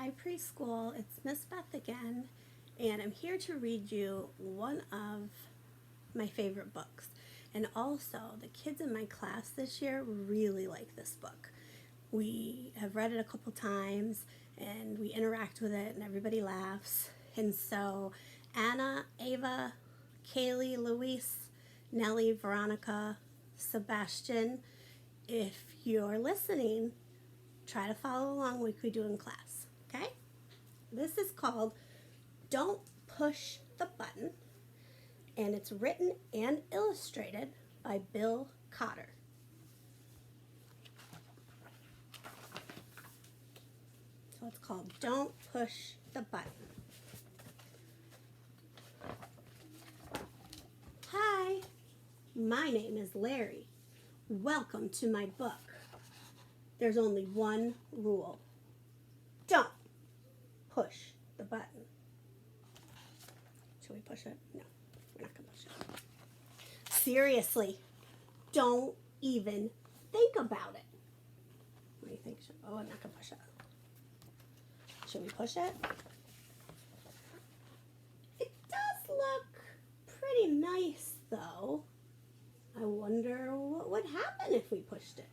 Hi preschool, it's Miss Beth again, and I'm here to read you one of my favorite books. And also, the kids in my class this year really like this book. We have read it a couple times, and we interact with it, and everybody laughs. And so, Anna, Ava, Kaylee, Luis, Nellie, Veronica, Sebastian, if you're listening, try to follow along like we do in class, okay? This is called Don't Push the Button, and it's written and illustrated by Bill Cotter. So it's called Don't Push the Button. Hi, my name is Larry. Welcome to my book. There's only one rule. Don't push the button. Should we push it? No, we're not going to push it. Seriously, don't even think about it. What do you think? Oh, I'm not going to push it. Should we push it? It does look pretty nice, though. I wonder what would happen if we pushed it.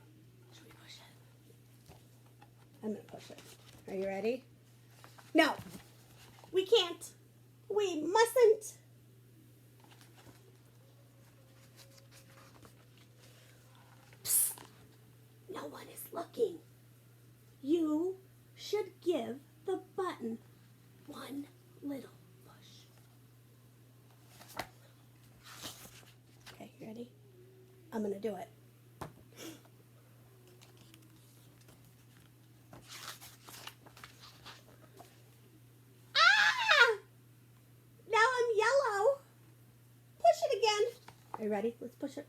Should we push it? I'm going to push it. Are you ready? No, we can't. We mustn't. Psst. No one is looking. You should give the button one little push. Okay, you ready? I'm going to do it. Are you ready? Let's push it.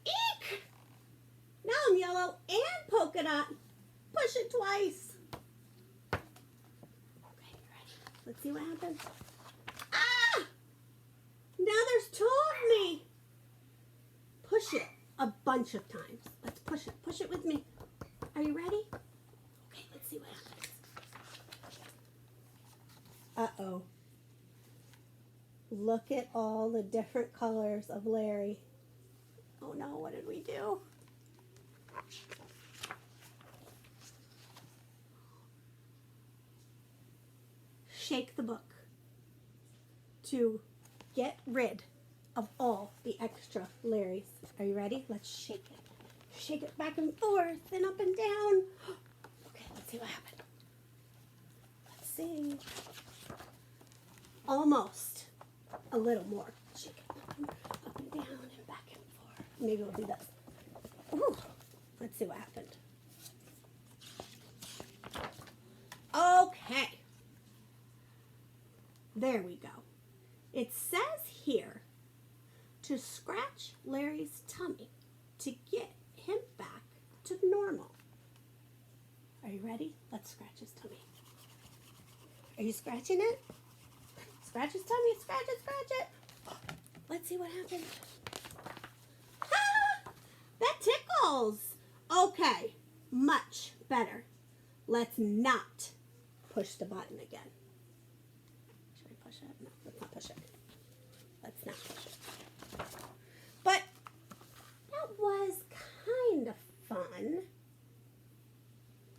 Eek! Now I'm yellow and polka dot. Push it twice. Okay, you ready? Let's see what happens. Ah! Now there's two of me. Push it a bunch of times. Let's push it. Push it with me. Are you ready? Okay, let's see what happens. Uh-oh. Look at all the different colors of Larry. Oh no, what did we do? Shake the book to get rid of all the extra Larrys. Are you ready? Let's shake it. Shake it back and forth and up and down. Okay, let's see what happened. Let's see. Almost. A little more. Shake it up and down and back and forth. Maybe we'll do this. Ooh. Let's see what happened. Okay. There we go. It says here to scratch Larry's tummy to get him back to normal. Are you ready? Let's scratch his tummy. Are you scratching it? Scratch his tummy, scratch it, scratch it. Let's see what happens. Ah, that tickles. Okay, much better. Let's not push the button again. Should we push it? No, let's not push it. Let's not push it. But that was kind of fun.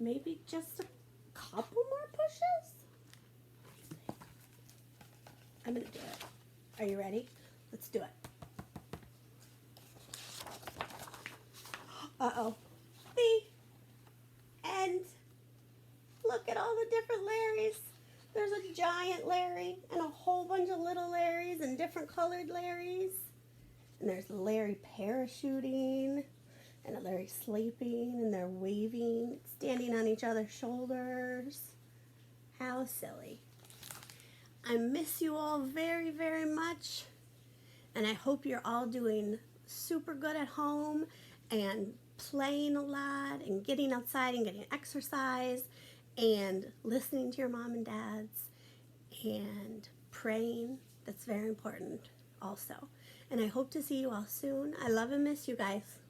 Maybe just a couple more pushes? I'm going to do it. Are you ready? Let's do it. Uh-oh. The end. Look at all the different Larrys. There's a giant Larry and a whole bunch of little Larrys and different colored Larrys. And there's a Larry parachuting and a Larry sleeping, and they're waving, standing on each other's shoulders. How silly. I miss you all very, very much, and I hope you're all doing super good at home and playing a lot and getting outside and getting exercise and listening to your mom and dads and praying. That's very important also. And I hope to see you all soon. I love and miss you guys.